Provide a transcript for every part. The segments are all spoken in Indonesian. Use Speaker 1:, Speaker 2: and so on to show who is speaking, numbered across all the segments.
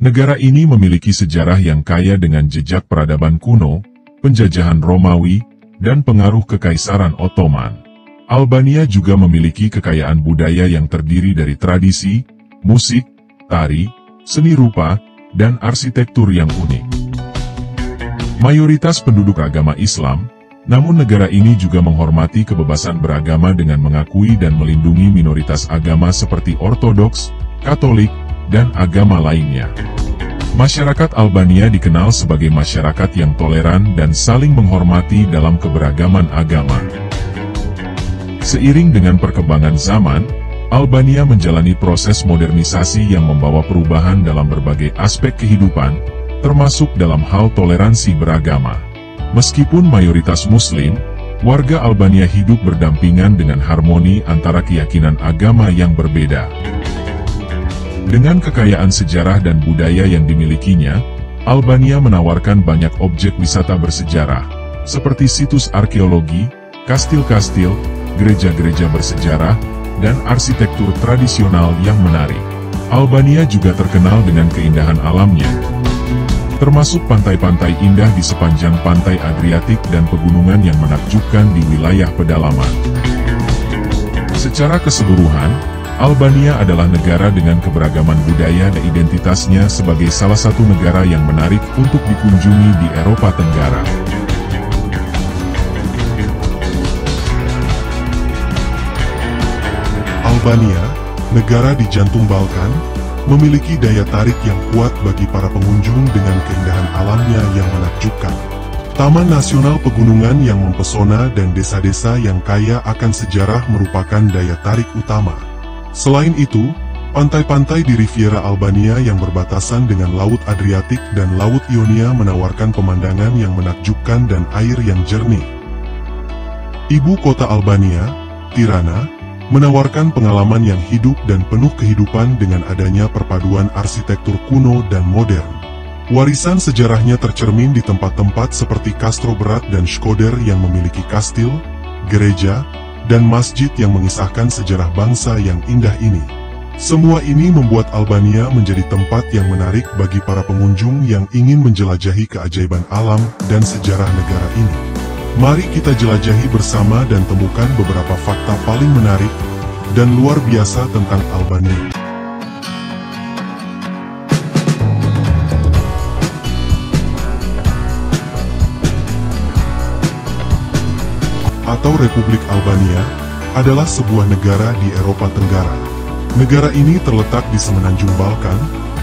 Speaker 1: Negara ini memiliki sejarah yang kaya dengan jejak peradaban kuno, penjajahan Romawi, dan pengaruh Kekaisaran Ottoman. Albania juga memiliki kekayaan budaya yang terdiri dari tradisi, musik, tari, seni rupa, dan arsitektur yang unik. Mayoritas penduduk agama Islam, namun negara ini juga menghormati kebebasan beragama dengan mengakui dan melindungi minoritas agama seperti Ortodoks, Katolik, dan agama lainnya. Masyarakat Albania dikenal sebagai masyarakat yang toleran dan saling menghormati dalam keberagaman agama. Seiring dengan perkembangan zaman, Albania menjalani proses modernisasi yang membawa perubahan dalam berbagai aspek kehidupan, termasuk dalam hal toleransi beragama. Meskipun mayoritas Muslim, warga Albania hidup berdampingan dengan harmoni antara keyakinan agama yang berbeda. Dengan kekayaan sejarah dan budaya yang dimilikinya, Albania menawarkan banyak objek wisata bersejarah, seperti situs arkeologi, kastil-kastil, gereja-gereja bersejarah, dan arsitektur tradisional yang menarik. Albania juga terkenal dengan keindahan alamnya, termasuk pantai-pantai indah di sepanjang pantai Adriatik dan pegunungan yang menakjubkan di wilayah pedalaman. Secara keseluruhan, Albania adalah negara dengan keberagaman budaya dan identitasnya sebagai salah satu negara yang menarik untuk dikunjungi di Eropa Tenggara.
Speaker 2: Albania, negara di jantung Balkan, memiliki daya tarik yang kuat bagi para pengunjung dengan keindahan alamnya yang menakjubkan. Taman Nasional Pegunungan yang mempesona dan desa-desa yang kaya akan sejarah merupakan daya tarik utama. Selain itu, pantai-pantai di Riviera Albania yang berbatasan dengan Laut Adriatik dan Laut Ionia menawarkan pemandangan yang menakjubkan dan air yang jernih. Ibu kota Albania, Tirana, menawarkan pengalaman yang hidup dan penuh kehidupan dengan adanya perpaduan arsitektur kuno dan modern. Warisan sejarahnya tercermin di tempat-tempat seperti Castrobrat dan Shkodër yang memiliki kastil, gereja, dan masjid yang mengisahkan sejarah bangsa yang indah ini. Semua ini membuat Albania menjadi tempat yang menarik bagi para pengunjung yang ingin menjelajahi keajaiban alam dan sejarah negara ini. Mari kita jelajahi bersama dan temukan beberapa fakta paling menarik dan luar biasa tentang Albania. Atau Republik Albania, adalah sebuah negara di Eropa Tenggara. Negara ini terletak di semenanjung Balkan,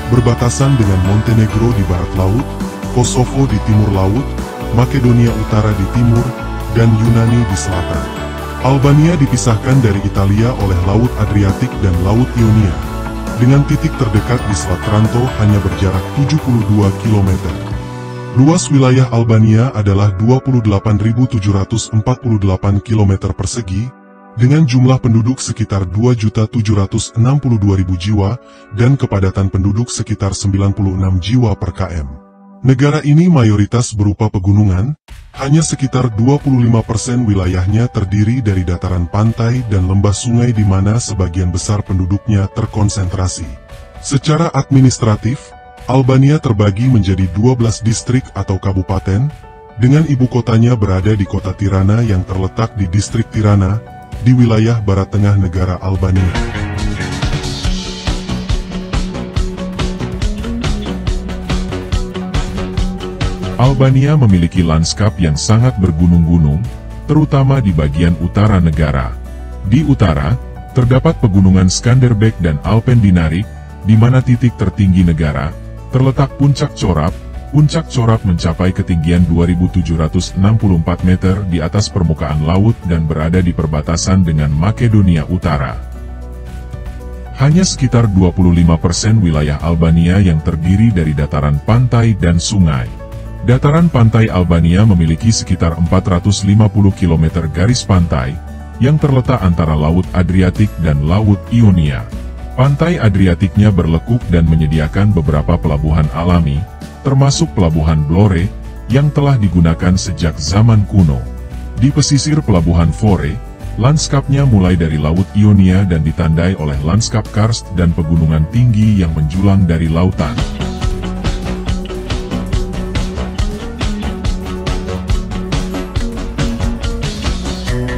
Speaker 2: berbatasan dengan Montenegro di barat laut, Kosovo di timur laut, Makedonia Utara di timur, dan Yunani di selatan. Albania dipisahkan dari Italia oleh Laut Adriatik dan Laut Ionia, dengan titik terdekat di Selat Tranto hanya berjarak 72 km. Luas wilayah Albania adalah 28.748 km persegi, dengan jumlah penduduk sekitar 2.762.000 jiwa, dan kepadatan penduduk sekitar 96 jiwa per km. Negara ini mayoritas berupa pegunungan, hanya sekitar 25% wilayahnya terdiri dari dataran pantai dan lembah sungai di mana sebagian besar penduduknya terkonsentrasi. Secara administratif, Albania terbagi menjadi 12 distrik atau kabupaten, dengan ibu kotanya berada di kota Tirana yang terletak di distrik Tirana, di wilayah barat tengah negara Albania.
Speaker 1: Albania memiliki lanskap yang sangat bergunung-gunung, terutama di bagian utara negara. Di utara, terdapat pegunungan Skanderbeg dan Alpen Dinarik, di mana titik tertinggi negara, terletak Puncak Chorap. Puncak Chorap mencapai ketinggian 2.764 meter di atas permukaan laut dan berada di perbatasan dengan Makedonia Utara. Hanya sekitar 25% wilayah Albania yang terdiri dari dataran pantai dan sungai. Dataran pantai Albania memiliki sekitar 450 km garis pantai, yang terletak antara Laut Adriatik dan Laut Ionia. Pantai Adriatiknya berlekuk dan menyediakan beberapa pelabuhan alami, termasuk Pelabuhan Vlore, yang telah digunakan sejak zaman kuno. Di pesisir Pelabuhan Vlore, lanskapnya mulai dari Laut Ionia dan ditandai oleh lanskap karst dan pegunungan tinggi yang menjulang dari lautan.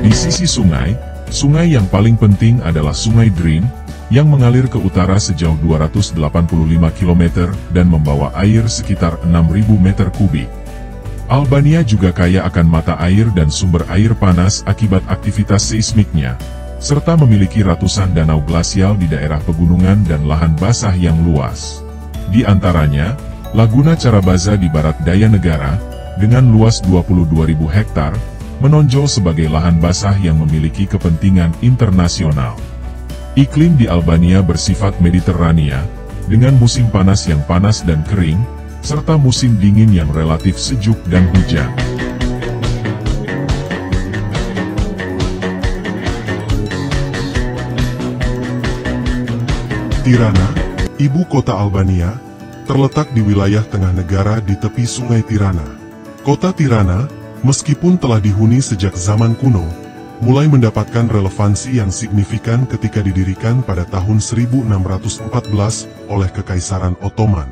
Speaker 1: Di sisi sungai, sungai yang paling penting adalah Sungai Drin, yang mengalir ke utara sejauh 285 km dan membawa air sekitar 6.000 meter kubik. Albania juga kaya akan mata air dan sumber air panas akibat aktivitas seismiknya, serta memiliki ratusan danau glasial di daerah pegunungan dan lahan basah yang luas. Di antaranya, Laguna Charabaza di barat daya negara, dengan luas 22.000 hektar, menonjol sebagai lahan basah yang memiliki kepentingan internasional. Iklim di Albania bersifat Mediterania, dengan musim panas yang panas dan kering, serta musim dingin yang relatif sejuk dan hujan.
Speaker 2: Tirana, ibu kota Albania, terletak di wilayah tengah negara di tepi Sungai Tirana. Kota Tirana, meskipun telah dihuni sejak zaman kuno, mulai mendapatkan relevansi yang signifikan ketika didirikan pada tahun 1614 oleh Kekaisaran Ottoman.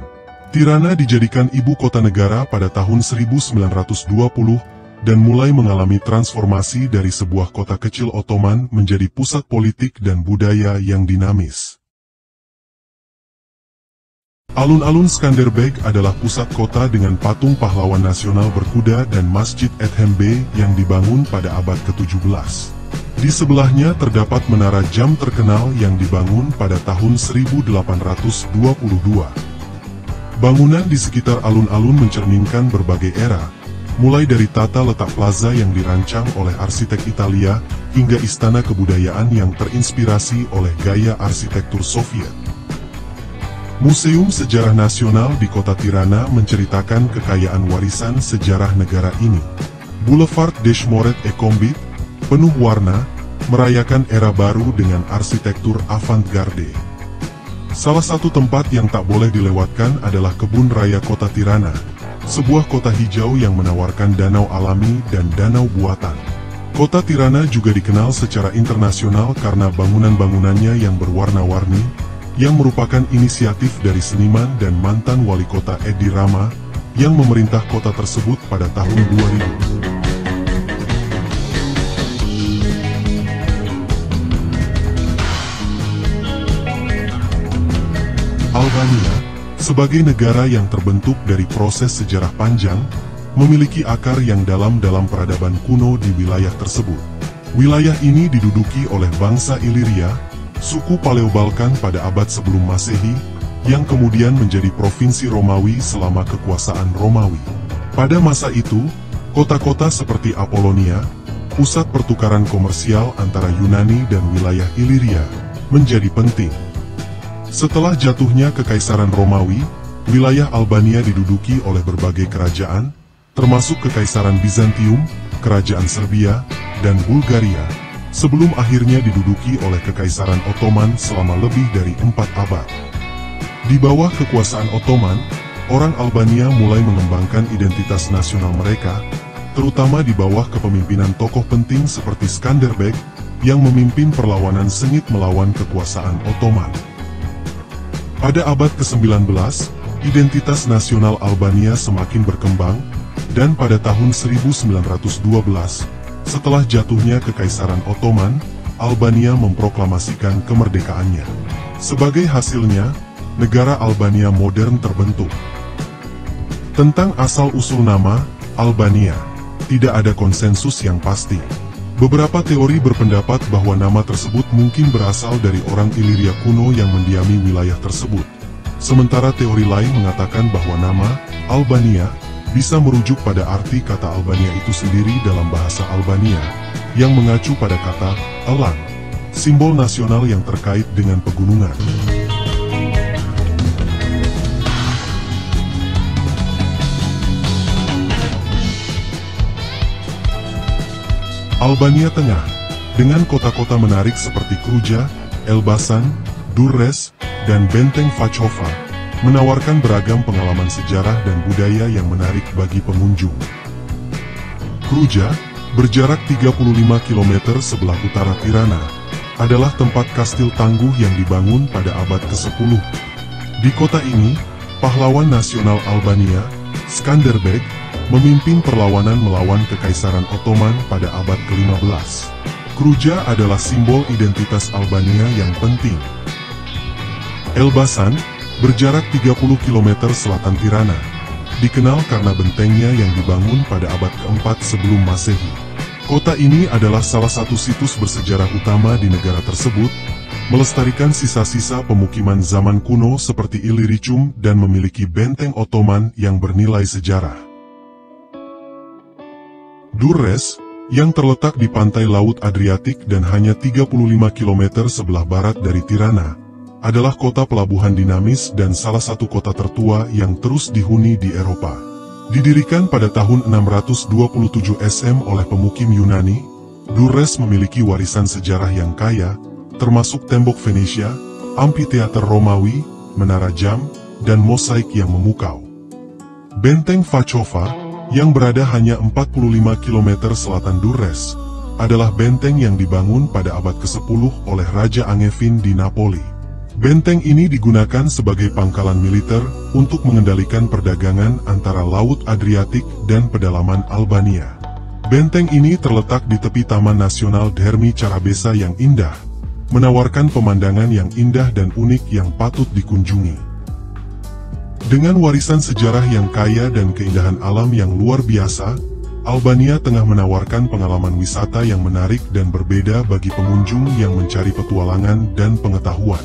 Speaker 2: Tirana dijadikan ibu kota negara pada tahun 1920 dan mulai mengalami transformasi dari sebuah kota kecil Ottoman menjadi pusat politik dan budaya yang dinamis. Alun-alun Skanderbeg adalah pusat kota dengan patung pahlawan nasional berkuda dan Masjid Ethem Bey yang dibangun pada abad ke-17. Di sebelahnya terdapat menara jam terkenal yang dibangun pada tahun 1822. Bangunan di sekitar alun-alun mencerminkan berbagai era, mulai dari tata letak plaza yang dirancang oleh arsitek Italia, hingga istana kebudayaan yang terinspirasi oleh gaya arsitektur Soviet. Museum Sejarah Nasional di Kota Tirana menceritakan kekayaan warisan sejarah negara ini. Boulevard des Moret et Combit, penuh warna, merayakan era baru dengan arsitektur avant-garde. Salah satu tempat yang tak boleh dilewatkan adalah Kebun Raya Kota Tirana, sebuah kota hijau yang menawarkan danau alami dan danau buatan. Kota Tirana juga dikenal secara internasional karena bangunan-bangunannya yang berwarna-warni, yang merupakan inisiatif dari seniman dan mantan wali kota Edi Rama, yang memerintah kota tersebut pada tahun 2000. Albania, sebagai negara yang terbentuk dari proses sejarah panjang, memiliki akar yang dalam peradaban kuno di wilayah tersebut. Wilayah ini diduduki oleh bangsa Iliria, suku Paleo-Balkan pada abad sebelum Masehi, yang kemudian menjadi provinsi Romawi selama kekuasaan Romawi. Pada masa itu, kota-kota seperti Apollonia, pusat pertukaran komersial antara Yunani dan wilayah Iliria, menjadi penting. Setelah jatuhnya Kekaisaran Romawi, wilayah Albania diduduki oleh berbagai kerajaan, termasuk Kekaisaran Bizantium, Kerajaan Serbia, dan Bulgaria, sebelum akhirnya diduduki oleh Kekaisaran Ottoman selama lebih dari 4 abad. Di bawah kekuasaan Ottoman, orang Albania mulai mengembangkan identitas nasional mereka, terutama di bawah kepemimpinan tokoh penting seperti Skanderbeg, yang memimpin perlawanan sengit melawan kekuasaan Ottoman. Pada abad ke-19, identitas nasional Albania semakin berkembang, dan pada tahun 1912, setelah jatuhnya Kekaisaran Ottoman, Albania memproklamasikan kemerdekaannya. Sebagai hasilnya, negara Albania modern terbentuk. Tentang asal-usul nama Albania, tidak ada konsensus yang pasti. Beberapa teori berpendapat bahwa nama tersebut mungkin berasal dari orang Iliria kuno yang mendiami wilayah tersebut. Sementara teori lain mengatakan bahwa nama Albania bisa merujuk pada arti kata Albania itu sendiri dalam bahasa Albania, yang mengacu pada kata elang, simbol nasional yang terkait dengan pegunungan. Albania Tengah, dengan kota-kota menarik seperti Kruja, Elbasan, Durrës, dan Benteng Fachova, menawarkan beragam pengalaman sejarah dan budaya yang menarik bagi pengunjung. Kruja, berjarak 35 km sebelah utara Tirana, adalah tempat kastil tangguh yang dibangun pada abad ke-10. Di kota ini, pahlawan nasional Albania, Skanderbeg, memimpin perlawanan melawan Kekaisaran Ottoman pada abad ke-15. Kruja adalah simbol identitas Albania yang penting. Elbasan, berjarak 30 km selatan Tirana, dikenal karena bentengnya yang dibangun pada abad ke-4 sebelum Masehi. Kota ini adalah salah satu situs bersejarah utama di negara tersebut, melestarikan sisa-sisa pemukiman zaman kuno seperti Illyricum dan memiliki benteng Ottoman yang bernilai sejarah. Durrës, yang terletak di pantai Laut Adriatik dan hanya 35 km sebelah barat dari Tirana, adalah kota pelabuhan dinamis dan salah satu kota tertua yang terus dihuni di Eropa. Didirikan pada tahun 627 SM oleh pemukim Yunani, Durrës memiliki warisan sejarah yang kaya, termasuk tembok Venesia, amfiteater Romawi, menara jam, dan mosaik yang memukau. Benteng Vachova, yang berada hanya 45 km selatan Durrës, adalah benteng yang dibangun pada abad ke-10 oleh Raja Angevin di Napoli. Benteng ini digunakan sebagai pangkalan militer untuk mengendalikan perdagangan antara Laut Adriatik dan pedalaman Albania. Benteng ini terletak di tepi Taman Nasional Dermi Carabesa yang indah, menawarkan pemandangan yang indah dan unik yang patut dikunjungi. Dengan warisan sejarah yang kaya dan keindahan alam yang luar biasa, Albania tengah menawarkan pengalaman wisata yang menarik dan berbeda bagi pengunjung yang mencari petualangan dan pengetahuan.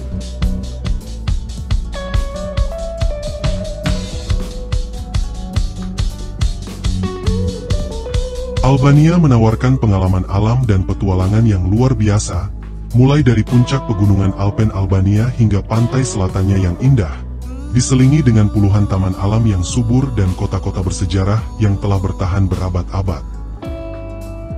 Speaker 2: Albania menawarkan pengalaman alam dan petualangan yang luar biasa, mulai dari puncak pegunungan Alpen Albania hingga pantai selatannya yang indah, diselingi dengan puluhan taman alam yang subur dan kota-kota bersejarah yang telah bertahan berabad-abad.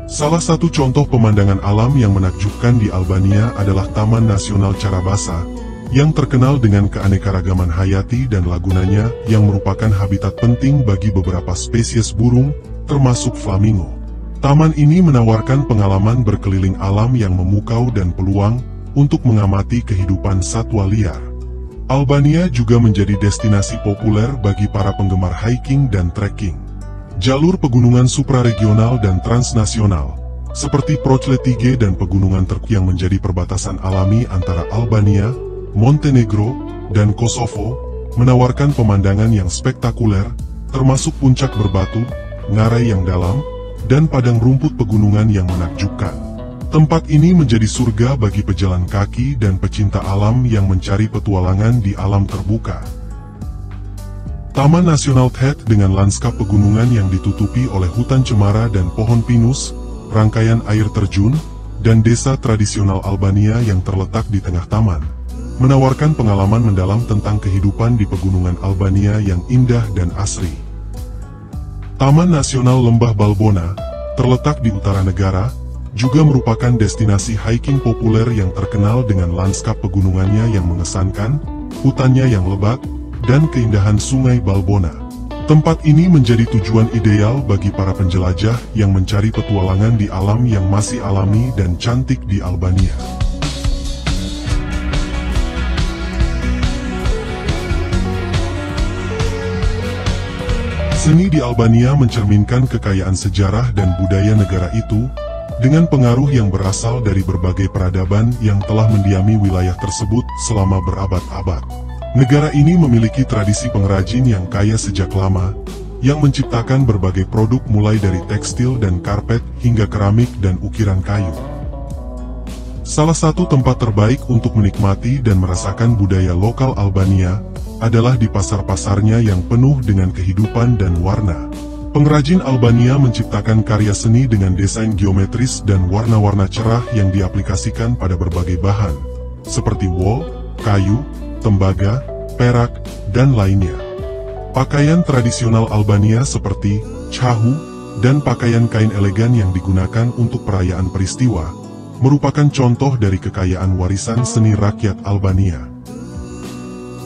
Speaker 2: Salah satu contoh pemandangan alam yang menakjubkan di Albania adalah Taman Nasional Carabasa, yang terkenal dengan keanekaragaman hayati dan lagunanya yang merupakan habitat penting bagi beberapa spesies burung, termasuk flamingo. Taman ini menawarkan pengalaman berkeliling alam yang memukau dan peluang untuk mengamati kehidupan satwa liar. Albania juga menjadi destinasi populer bagi para penggemar hiking dan trekking. Jalur pegunungan supraregional dan transnasional, seperti Prochletige dan pegunungan Terk yang menjadi perbatasan alami antara Albania, Montenegro, dan Kosovo, menawarkan pemandangan yang spektakuler, termasuk puncak berbatu, ngarai yang dalam, dan padang rumput pegunungan yang menakjubkan. Tempat ini menjadi surga bagi pejalan kaki dan pecinta alam yang mencari petualangan di alam terbuka. Taman Nasional Thet dengan lanskap pegunungan yang ditutupi oleh hutan cemara dan pohon pinus, rangkaian air terjun, dan desa tradisional Albania yang terletak di tengah taman, menawarkan pengalaman mendalam tentang kehidupan di pegunungan Albania yang indah dan asri. Taman Nasional Lembah Balbona, terletak di utara negara, juga merupakan destinasi hiking populer yang terkenal dengan lanskap pegunungannya yang mengesankan, hutannya yang lebat, dan keindahan sungai Balbona. Tempat ini menjadi tujuan ideal bagi para penjelajah yang mencari petualangan di alam yang masih alami dan cantik di Albania. Seni di Albania mencerminkan kekayaan sejarah dan budaya negara itu, dengan pengaruh yang berasal dari berbagai peradaban yang telah mendiami wilayah tersebut selama berabad-abad. Negara ini memiliki tradisi pengrajin yang kaya sejak lama, yang menciptakan berbagai produk mulai dari tekstil dan karpet hingga keramik dan ukiran kayu. Salah satu tempat terbaik untuk menikmati dan merasakan budaya lokal Albania adalah di pasar-pasarnya yang penuh dengan kehidupan dan warna. Pengrajin Albania menciptakan karya seni dengan desain geometris dan warna-warna cerah yang diaplikasikan pada berbagai bahan, seperti wol, kayu, tembaga, perak, dan lainnya. Pakaian tradisional Albania seperti chahu dan pakaian kain elegan yang digunakan untuk perayaan peristiwa, merupakan contoh dari kekayaan warisan seni rakyat Albania.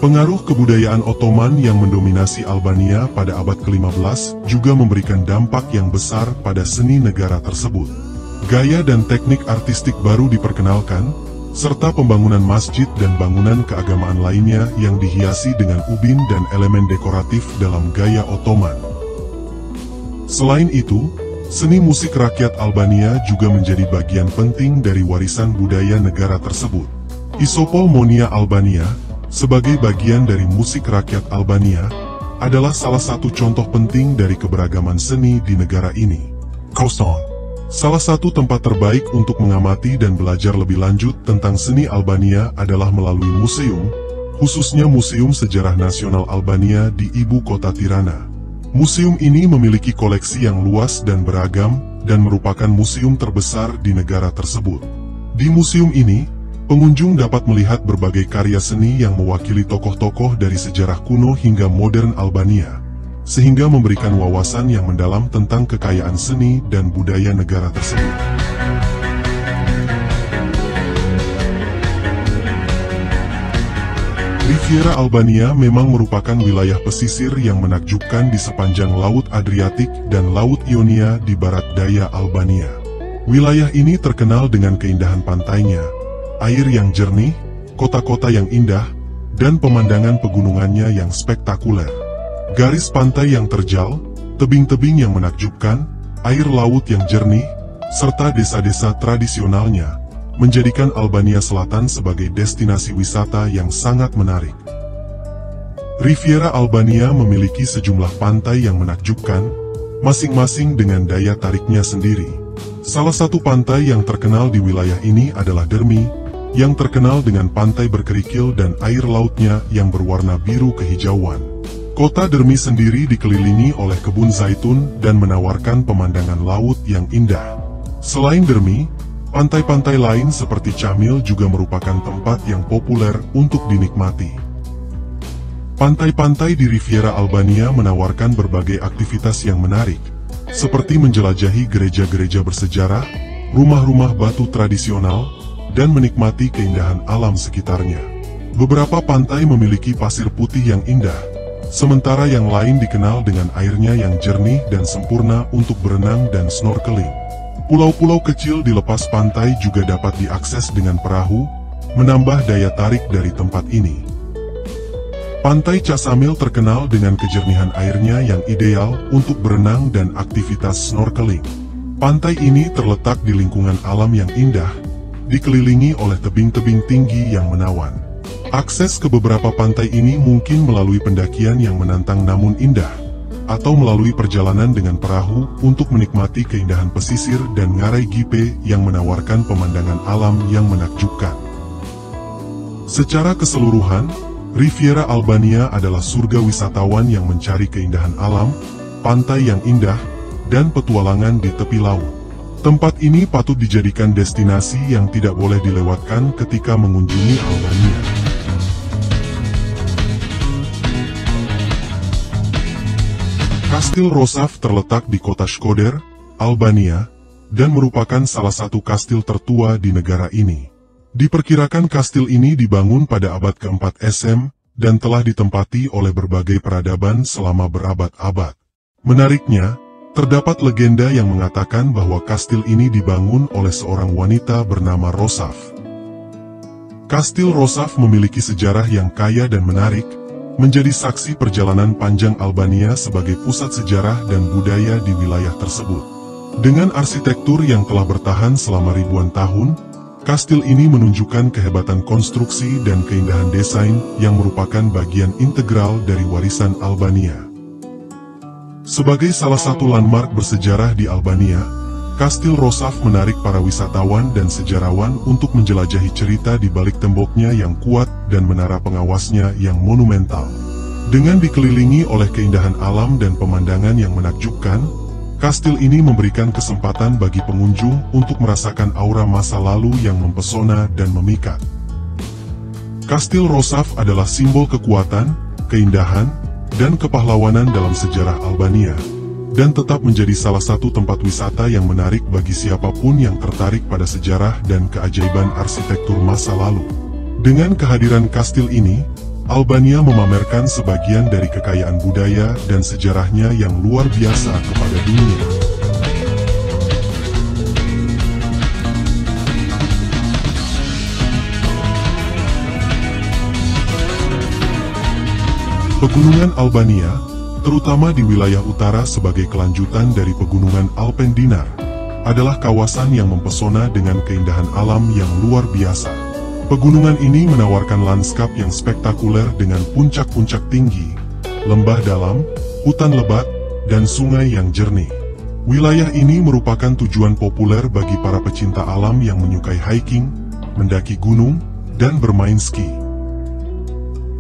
Speaker 2: Pengaruh kebudayaan Ottoman yang mendominasi Albania pada abad ke-15 juga memberikan dampak yang besar pada seni negara tersebut. Gaya dan teknik artistik baru diperkenalkan, serta pembangunan masjid dan bangunan keagamaan lainnya yang dihiasi dengan ubin dan elemen dekoratif dalam gaya Ottoman. Selain itu, seni musik rakyat Albania juga menjadi bagian penting dari warisan budaya negara tersebut. Isopolmonia Albania, sebagai bagian dari musik rakyat Albania, adalah salah satu contoh penting dari keberagaman seni di negara ini. Koson, salah satu tempat terbaik untuk mengamati dan belajar lebih lanjut tentang seni Albania adalah melalui museum, khususnya Museum Sejarah Nasional Albania di ibu kota Tirana. Museum ini memiliki koleksi yang luas dan beragam, dan merupakan museum terbesar di negara tersebut. Di museum ini, pengunjung dapat melihat berbagai karya seni yang mewakili tokoh-tokoh dari sejarah kuno hingga modern Albania, sehingga memberikan wawasan yang mendalam tentang kekayaan seni dan budaya negara tersebut. Riviera Albania memang merupakan wilayah pesisir yang menakjubkan di sepanjang Laut Adriatik dan Laut Ionia di barat daya Albania. Wilayah ini terkenal dengan keindahan pantainya, air yang jernih, kota-kota yang indah, dan pemandangan pegunungannya yang spektakuler. Garis pantai yang terjal, tebing-tebing yang menakjubkan, air laut yang jernih, serta desa-desa tradisionalnya, menjadikan Albania Selatan sebagai destinasi wisata yang sangat menarik. Riviera Albania memiliki sejumlah pantai yang menakjubkan, masing-masing dengan daya tariknya sendiri. Salah satu pantai yang terkenal di wilayah ini adalah Dermi, yang terkenal dengan pantai berkerikil dan air lautnya yang berwarna biru kehijauan. Kota Dermi sendiri dikelilingi oleh kebun zaitun dan menawarkan pemandangan laut yang indah. Selain Dermi, pantai-pantai lain seperti Camil juga merupakan tempat yang populer untuk dinikmati. Pantai-pantai di Riviera Albania menawarkan berbagai aktivitas yang menarik, seperti menjelajahi gereja-gereja bersejarah, rumah-rumah batu tradisional, dan menikmati keindahan alam sekitarnya. Beberapa pantai memiliki pasir putih yang indah, sementara yang lain dikenal dengan airnya yang jernih dan sempurna untuk berenang dan snorkeling. Pulau-pulau kecil di lepas pantai juga dapat diakses dengan perahu, menambah daya tarik dari tempat ini. Pantai Casamil terkenal dengan kejernihan airnya yang ideal untuk berenang dan aktivitas snorkeling. Pantai ini terletak di lingkungan alam yang indah, dikelilingi oleh tebing-tebing tinggi yang menawan. Akses ke beberapa pantai ini mungkin melalui pendakian yang menantang namun indah, atau melalui perjalanan dengan perahu untuk menikmati keindahan pesisir dan ngarai Gipe yang menawarkan pemandangan alam yang menakjubkan. Secara keseluruhan, Riviera Albania adalah surga wisatawan yang mencari keindahan alam, pantai yang indah, dan petualangan di tepi laut. Tempat ini patut dijadikan destinasi yang tidak boleh dilewatkan ketika mengunjungi Albania. Kastil Rosaf terletak di kota Shkodër, Albania, dan merupakan salah satu kastil tertua di negara ini. Diperkirakan kastil ini dibangun pada abad ke-4 SM, dan telah ditempati oleh berbagai peradaban selama berabad-abad. Menariknya, terdapat legenda yang mengatakan bahwa kastil ini dibangun oleh seorang wanita bernama Rosaf. Kastil Rosaf memiliki sejarah yang kaya dan menarik, menjadi saksi perjalanan panjang Albania sebagai pusat sejarah dan budaya di wilayah tersebut. Dengan arsitektur yang telah bertahan selama ribuan tahun, kastil ini menunjukkan kehebatan konstruksi dan keindahan desain yang merupakan bagian integral dari warisan Albania. Sebagai salah satu landmark bersejarah di Albania, Kastil Rosaf menarik para wisatawan dan sejarawan untuk menjelajahi cerita di balik temboknya yang kuat dan menara pengawasnya yang monumental. Dengan dikelilingi oleh keindahan alam dan pemandangan yang menakjubkan, kastil ini memberikan kesempatan bagi pengunjung untuk merasakan aura masa lalu yang mempesona dan memikat. Kastil Rosaf adalah simbol kekuatan, keindahan, dan kepahlawanan dalam sejarah Albania, dan tetap menjadi salah satu tempat wisata yang menarik bagi siapapun yang tertarik pada sejarah dan keajaiban arsitektur masa lalu. Dengan kehadiran kastil ini, Albania memamerkan sebagian dari kekayaan budaya dan sejarahnya yang luar biasa kepada dunia. Pegunungan Albania, terutama di wilayah utara sebagai kelanjutan dari pegunungan Alpen Dinar, adalah kawasan yang mempesona dengan keindahan alam yang luar biasa. Pegunungan ini menawarkan lanskap yang spektakuler dengan puncak-puncak tinggi, lembah dalam, hutan lebat, dan sungai yang jernih. Wilayah ini merupakan tujuan populer bagi para pecinta alam yang menyukai hiking, mendaki gunung, dan bermain ski.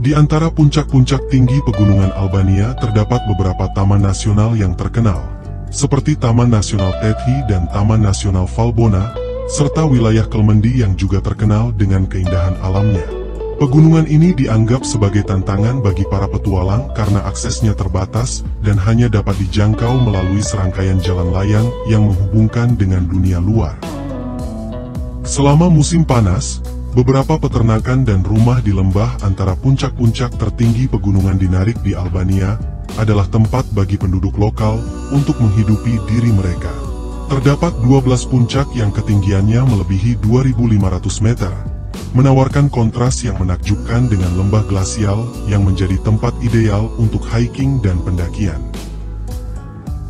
Speaker 2: Di antara puncak-puncak tinggi pegunungan Albania terdapat beberapa taman nasional yang terkenal, seperti Taman Nasional Tethyi dan Taman Nasional Valbona, serta wilayah Kelmendi yang juga terkenal dengan keindahan alamnya. Pegunungan ini dianggap sebagai tantangan bagi para petualang karena aksesnya terbatas dan hanya dapat dijangkau melalui serangkaian jalan layang yang menghubungkan dengan dunia luar. Selama musim panas, beberapa peternakan dan rumah di lembah antara puncak-puncak tertinggi pegunungan Dinarik di Albania adalah tempat bagi penduduk lokal untuk menghidupi diri mereka. Terdapat 12 puncak yang ketinggiannya melebihi 2.500 meter, menawarkan kontras yang menakjubkan dengan lembah glasial yang menjadi tempat ideal untuk hiking dan pendakian.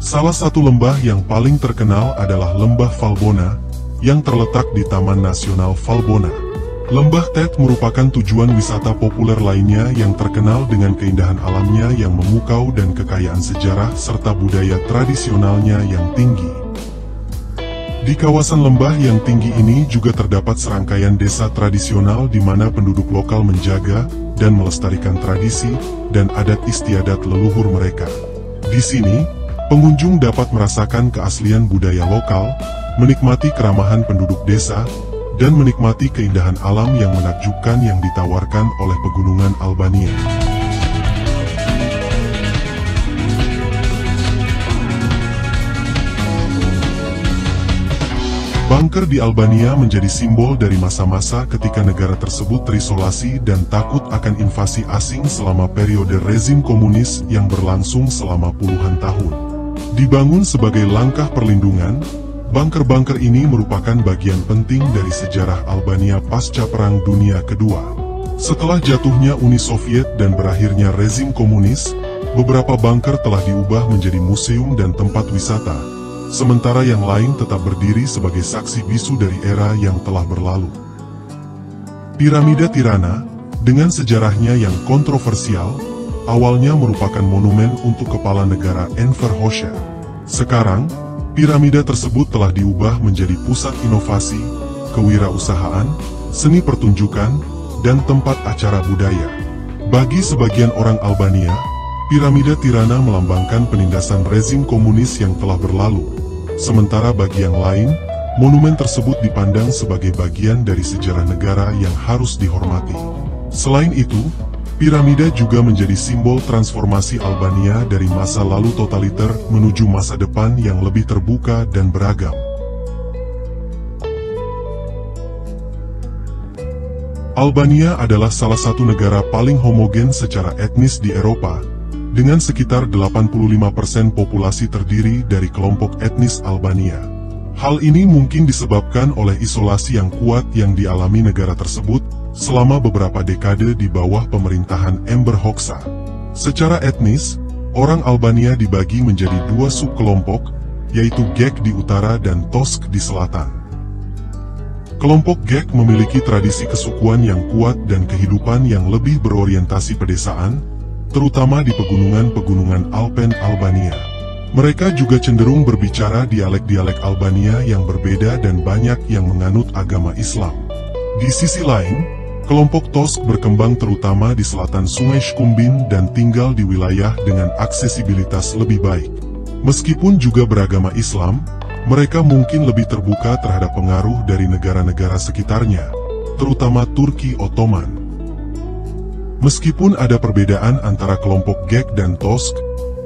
Speaker 2: Salah satu lembah yang paling terkenal adalah Lembah Valbona, yang terletak di Taman Nasional Valbona. Lembah Tet merupakan tujuan wisata populer lainnya yang terkenal dengan keindahan alamnya yang memukau dan kekayaan sejarah serta budaya tradisionalnya yang tinggi. Di kawasan lembah yang tinggi ini juga terdapat serangkaian desa tradisional di mana penduduk lokal menjaga dan melestarikan tradisi dan adat istiadat leluhur mereka. Di sini, pengunjung dapat merasakan keaslian budaya lokal, menikmati keramahan penduduk desa, dan menikmati keindahan alam yang menakjubkan yang ditawarkan oleh pegunungan Albania. Bunker di Albania menjadi simbol dari masa-masa ketika negara tersebut terisolasi dan takut akan invasi asing selama periode rezim komunis yang berlangsung selama puluhan tahun. Dibangun sebagai langkah perlindungan, bunker-bunker ini merupakan bagian penting dari sejarah Albania pasca Perang Dunia Kedua. Setelah jatuhnya Uni Soviet dan berakhirnya rezim komunis, beberapa bunker telah diubah menjadi museum dan tempat wisata, sementara yang lain tetap berdiri sebagai saksi bisu dari era yang telah berlalu. Piramida Tirana, dengan sejarahnya yang kontroversial, awalnya merupakan monumen untuk kepala negara Enver Hoxha. Sekarang, piramida tersebut telah diubah menjadi pusat inovasi, kewirausahaan, seni pertunjukan, dan tempat acara budaya. Bagi sebagian orang Albania, piramida Tirana melambangkan penindasan rezim komunis yang telah berlalu. Sementara bagi yang lain, monumen tersebut dipandang sebagai bagian dari sejarah negara yang harus dihormati. Selain itu, piramida juga menjadi simbol transformasi Albania dari masa lalu totaliter menuju masa depan yang lebih terbuka dan beragam. Albania adalah salah satu negara paling homogen secara etnis di Eropa, dengan sekitar 85% populasi terdiri dari kelompok etnis Albania. Hal ini mungkin disebabkan oleh isolasi yang kuat yang dialami negara tersebut selama beberapa dekade di bawah pemerintahan Enver Hoxha. Secara etnis, orang Albania dibagi menjadi dua subkelompok, yaitu Gek di utara dan Tosk di selatan. Kelompok Gek memiliki tradisi kesukuan yang kuat dan kehidupan yang lebih berorientasi pedesaan, terutama di pegunungan-pegunungan Alpen Albania. Mereka juga cenderung berbicara dialek-dialek Albania yang berbeda dan banyak yang menganut agama Islam. Di sisi lain, kelompok Tosk berkembang terutama di selatan Sungai Shkumbin dan tinggal di wilayah dengan aksesibilitas lebih baik. Meskipun juga beragama Islam, mereka mungkin lebih terbuka terhadap pengaruh dari negara-negara sekitarnya, terutama Turki Ottoman. Meskipun ada perbedaan antara kelompok Gek dan Tosk,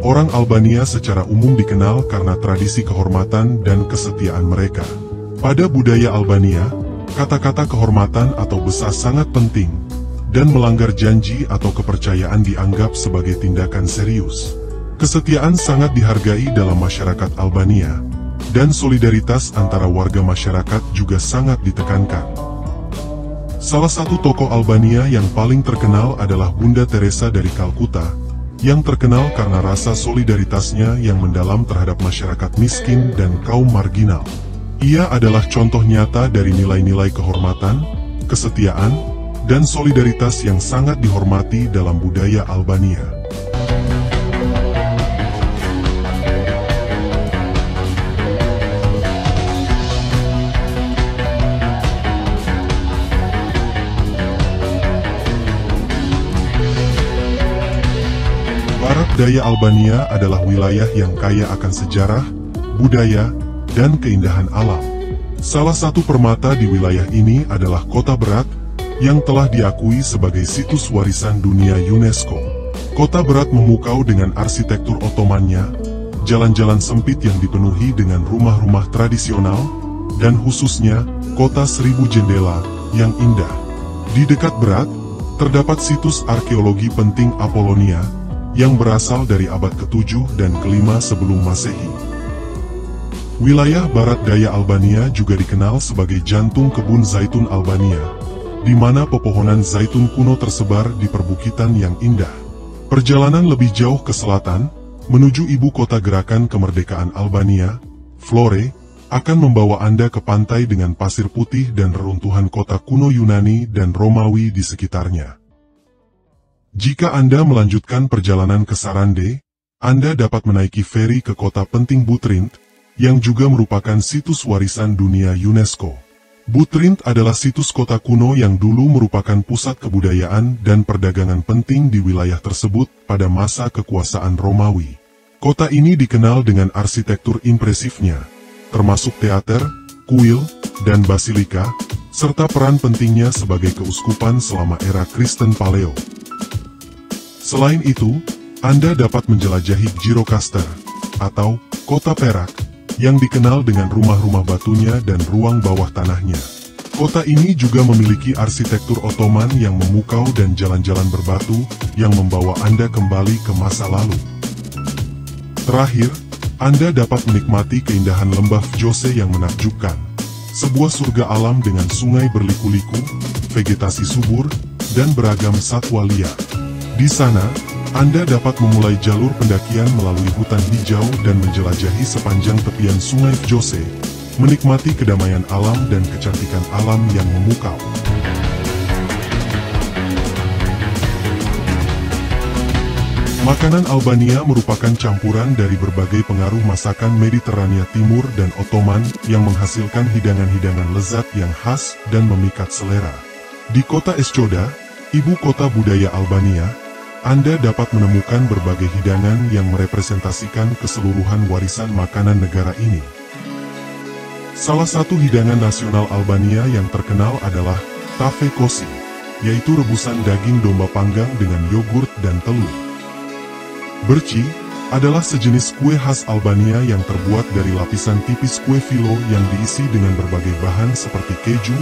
Speaker 2: orang Albania secara umum dikenal karena tradisi kehormatan dan kesetiaan mereka. Pada budaya Albania, kata-kata kehormatan atau besa sangat penting, dan melanggar janji atau kepercayaan dianggap sebagai tindakan serius. Kesetiaan sangat dihargai dalam masyarakat Albania, dan solidaritas antara warga masyarakat juga sangat ditekankan. Salah satu tokoh Albania yang paling terkenal adalah Bunda Teresa dari Kalkuta, yang terkenal karena rasa solidaritasnya yang mendalam terhadap masyarakat miskin dan kaum marginal. Ia adalah contoh nyata dari nilai-nilai kehormatan, kesetiaan, dan solidaritas yang sangat dihormati dalam budaya Albania. Barat Daya Albania adalah wilayah yang kaya akan sejarah, budaya, dan keindahan alam. Salah satu permata di wilayah ini adalah Kota Berat, yang telah diakui sebagai situs warisan dunia UNESCO. Kota Berat memukau dengan arsitektur Ottomannya, jalan-jalan sempit yang dipenuhi dengan rumah-rumah tradisional, dan khususnya, Kota Seribu Jendela, yang indah. Di dekat Berat, terdapat situs arkeologi penting Apollonia, yang berasal dari abad ke-7 dan ke-5 sebelum Masehi. Wilayah Barat Daya Albania juga dikenal sebagai jantung kebun zaitun Albania, di mana pepohonan zaitun kuno tersebar di perbukitan yang indah. Perjalanan lebih jauh ke selatan, menuju ibu kota gerakan kemerdekaan Albania, Vlore, akan membawa Anda ke pantai dengan pasir putih dan reruntuhan kota kuno Yunani dan Romawi di sekitarnya. Jika Anda melanjutkan perjalanan ke Sarande, Anda dapat menaiki feri ke kota penting Butrint, yang juga merupakan situs warisan dunia UNESCO. Butrint adalah situs kota kuno yang dulu merupakan pusat kebudayaan dan perdagangan penting di wilayah tersebut pada masa kekuasaan Romawi. Kota ini dikenal dengan arsitektur impresifnya, termasuk teater, kuil, dan basilika, serta peran pentingnya sebagai keuskupan selama era Kristen Paleo. Selain itu, Anda dapat menjelajahi Gjirokastër, atau Kota Perak, yang dikenal dengan rumah-rumah batunya dan ruang bawah tanahnya. Kota ini juga memiliki arsitektur Ottoman yang memukau dan jalan-jalan berbatu yang membawa Anda kembali ke masa lalu. Terakhir, Anda dapat menikmati keindahan lembah Vjose yang menakjubkan, sebuah surga alam dengan sungai berliku-liku, vegetasi subur, dan beragam satwa liar. Di sana, Anda dapat memulai jalur pendakian melalui hutan hijau dan menjelajahi sepanjang tepian sungai Vjose, menikmati kedamaian alam dan kecantikan alam yang memukau. Makanan Albania merupakan campuran dari berbagai pengaruh masakan Mediterania Timur dan Ottoman yang menghasilkan hidangan-hidangan lezat yang khas dan memikat selera. Di kota Eschoda, ibu kota budaya Albania, Anda dapat menemukan berbagai hidangan yang merepresentasikan keseluruhan warisan makanan negara ini. Salah satu hidangan nasional Albania yang terkenal adalah tave kosi, yaitu rebusan daging domba panggang dengan yogurt dan telur. Brci adalah sejenis kue khas Albania yang terbuat dari lapisan tipis kue filo yang diisi dengan berbagai bahan seperti keju,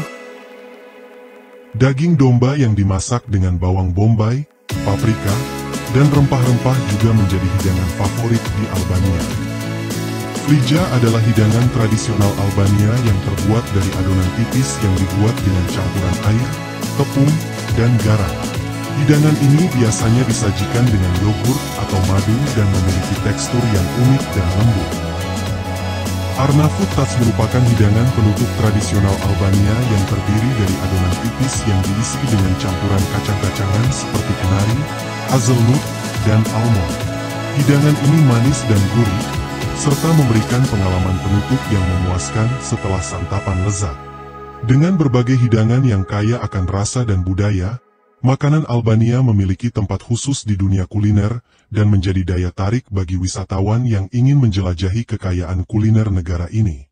Speaker 2: daging domba yang dimasak dengan bawang bombay, paprika, dan rempah-rempah juga menjadi hidangan favorit di Albania. Flija adalah hidangan tradisional Albania yang terbuat dari adonan tipis yang dibuat dengan campuran air, tepung, dan garam. Hidangan ini biasanya disajikan dengan yogurt atau madu dan memiliki tekstur yang unik dan lembut. Arnavut Tac merupakan hidangan penutup tradisional Albania yang terdiri dari adonan tipis yang diisi dengan campuran kacang-kacangan seperti kenari, hazelnut, dan almond. Hidangan ini manis dan gurih, serta memberikan pengalaman penutup yang memuaskan setelah santapan lezat. Dengan berbagai hidangan yang kaya akan rasa dan budaya, makanan Albania memiliki tempat khusus di dunia kuliner dan menjadi daya tarik bagi wisatawan yang ingin menjelajahi kekayaan kuliner negara ini.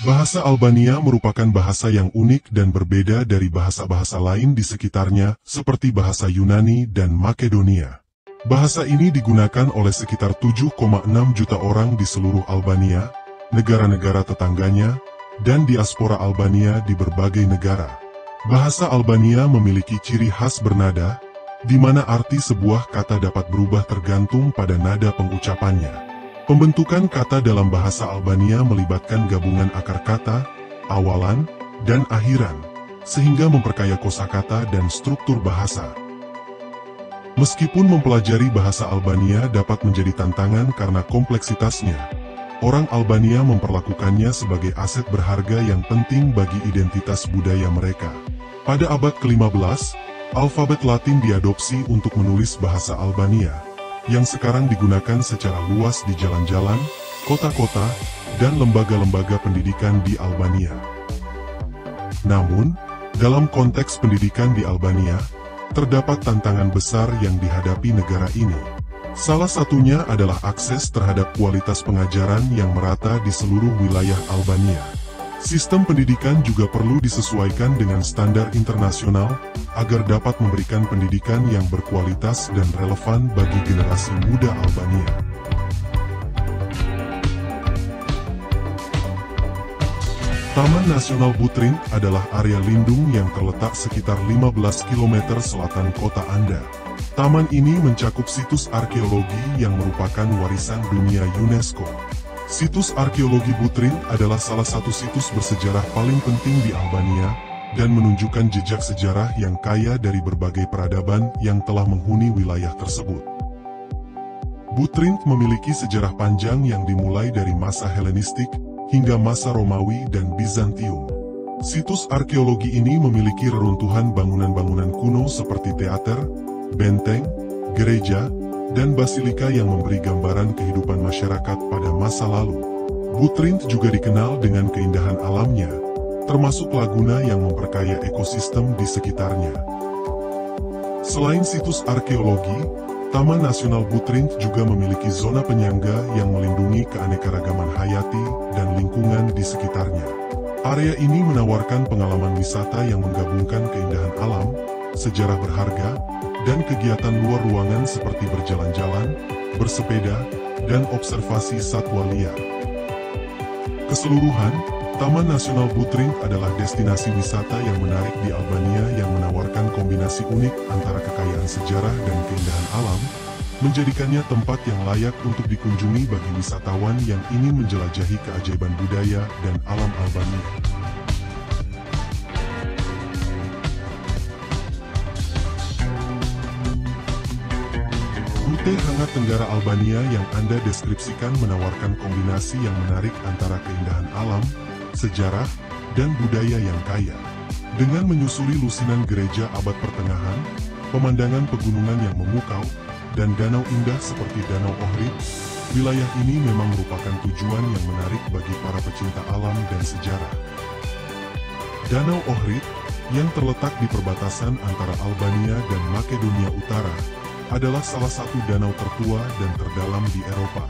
Speaker 2: Bahasa Albania merupakan bahasa yang unik dan berbeda dari bahasa-bahasa lain di sekitarnya, seperti bahasa Yunani dan Makedonia. Bahasa ini digunakan oleh sekitar 7,6 juta orang di seluruh Albania, negara-negara tetangganya, dan diaspora Albania di berbagai negara. Bahasa Albania memiliki ciri khas bernada, di mana arti sebuah kata dapat berubah tergantung pada nada pengucapannya. Pembentukan kata dalam bahasa Albania melibatkan gabungan akar kata, awalan, dan akhiran. sehingga memperkaya kosakata dan struktur bahasa. Meskipun mempelajari bahasa Albania dapat menjadi tantangan karena kompleksitasnya, orang Albania memperlakukannya sebagai aset berharga yang penting bagi identitas budaya mereka. Pada abad ke-15, alfabet Latin diadopsi untuk menulis bahasa Albania, yang sekarang digunakan secara luas di jalan-jalan, kota-kota, dan lembaga-lembaga pendidikan di Albania. Namun, dalam konteks pendidikan di Albania, terdapat tantangan besar yang dihadapi negara ini. Salah satunya adalah akses terhadap kualitas pengajaran yang merata di seluruh wilayah Albania. Sistem pendidikan juga perlu disesuaikan dengan standar internasional agar dapat memberikan pendidikan yang berkualitas dan relevan bagi generasi muda Albania. Taman Nasional Butrint adalah area lindung yang terletak sekitar 15 km selatan kota Anda. Taman ini mencakup situs arkeologi yang merupakan warisan dunia UNESCO. Situs arkeologi Butrint adalah salah satu situs bersejarah paling penting di Albania dan menunjukkan jejak sejarah yang kaya dari berbagai peradaban yang telah menghuni wilayah tersebut. Butrint memiliki sejarah panjang yang dimulai dari masa Helenistik hingga masa Romawi dan Bizantium. Situs arkeologi ini memiliki reruntuhan bangunan-bangunan kuno seperti teater, benteng, gereja, dan basilika yang memberi gambaran kehidupan masyarakat pada masa lalu. Butrint juga dikenal dengan keindahan alamnya, termasuk laguna yang memperkaya ekosistem di sekitarnya. Selain situs arkeologi, Taman Nasional Butrint juga memiliki zona penyangga yang melindungi keanekaragaman hayati dan lingkungan di sekitarnya. Area ini menawarkan pengalaman wisata yang menggabungkan keindahan alam, sejarah berharga, dan kegiatan luar ruangan seperti berjalan-jalan, bersepeda, dan observasi satwa liar. Keseluruhan, Taman Nasional Butrint adalah destinasi wisata yang menarik di Albania yang menawarkan kombinasi unik antara kekayaan sejarah dan keindahan alam, menjadikannya tempat yang layak untuk dikunjungi bagi wisatawan yang ingin menjelajahi keajaiban budaya dan alam Albania. Rute hangat Tenggara Albania yang Anda deskripsikan menawarkan kombinasi yang menarik antara keindahan alam, sejarah, dan budaya yang kaya. Dengan menyusuri lusinan gereja abad pertengahan, pemandangan pegunungan yang memukau, dan danau indah seperti Danau Ohrid, wilayah ini memang merupakan tujuan yang menarik bagi para pecinta alam dan sejarah. Danau Ohrid, yang terletak di perbatasan antara Albania dan Makedonia Utara, adalah salah satu danau tertua dan terdalam di Eropa.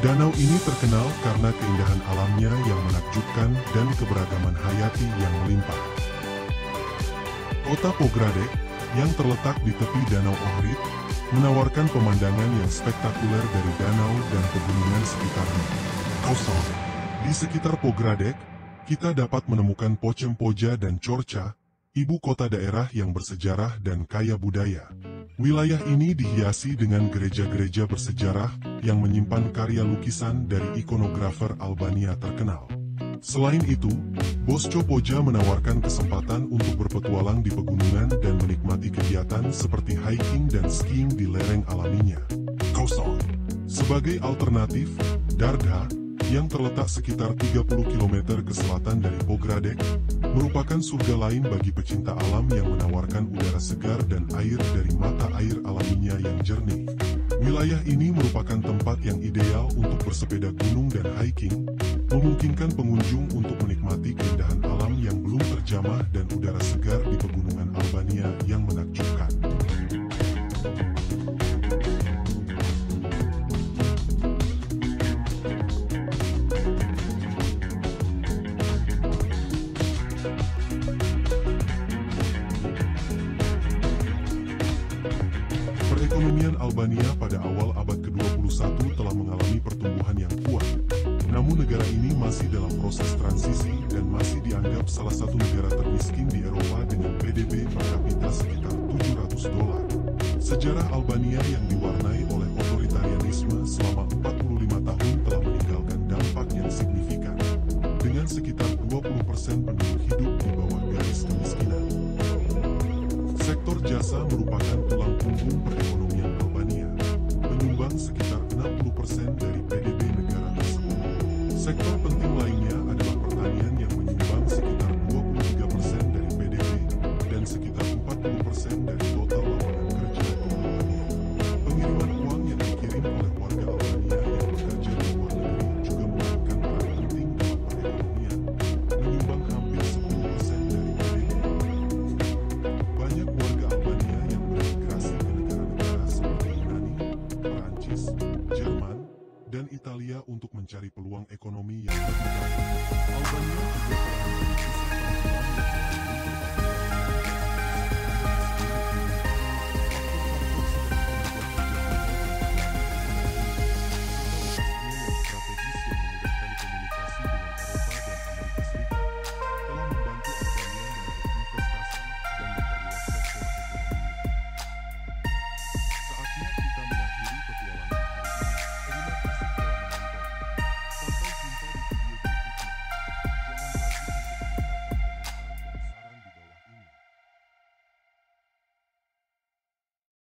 Speaker 2: Danau ini terkenal karena keindahan alamnya yang menakjubkan dan keberagaman hayati yang melimpah. Kota Pogradec, yang terletak di tepi Danau Ohrid, menawarkan pemandangan yang spektakuler dari danau dan pegunungan sekitarnya. Di sekitar Pogradec, kita dapat menemukan Pocempoja dan Čorča, ibu kota daerah yang bersejarah dan kaya budaya. Wilayah ini dihiasi dengan gereja-gereja bersejarah yang menyimpan karya lukisan dari ikonografer Albania terkenal. Selain itu, Bosco Poja menawarkan kesempatan untuk berpetualang di pegunungan dan menikmati kegiatan seperti hiking dan skiing di lereng alaminya. Sebagai alternatif, Dardha, yang terletak sekitar 30 km ke selatan dari Pogradec, merupakan surga lain bagi pecinta alam yang menawarkan udara segar dan air dari mata air alaminya yang jernih. Wilayah ini merupakan tempat yang ideal untuk bersepeda gunung dan hiking, memungkinkan pengunjung untuk menikmati keindahan alam yang belum terjamah dan udara segar di pegunungan Albania yang menakjubkan. Perekonomian Albania pada awal abad ke-21 telah mengalami pertumbuhan yang kuat. Namun negara ini masih dalam proses transisi dan masih dianggap salah satu negara termiskin di Eropa dengan PDB per kapita sekitar $700. Sejarah Albania yang diwarnai oleh otoritarianisme selama 45 tahun telah meninggalkan dampak yang signifikan, dengan sekitar 20% penduduk hidup di bawah garis kemiskinan. biasa merupakan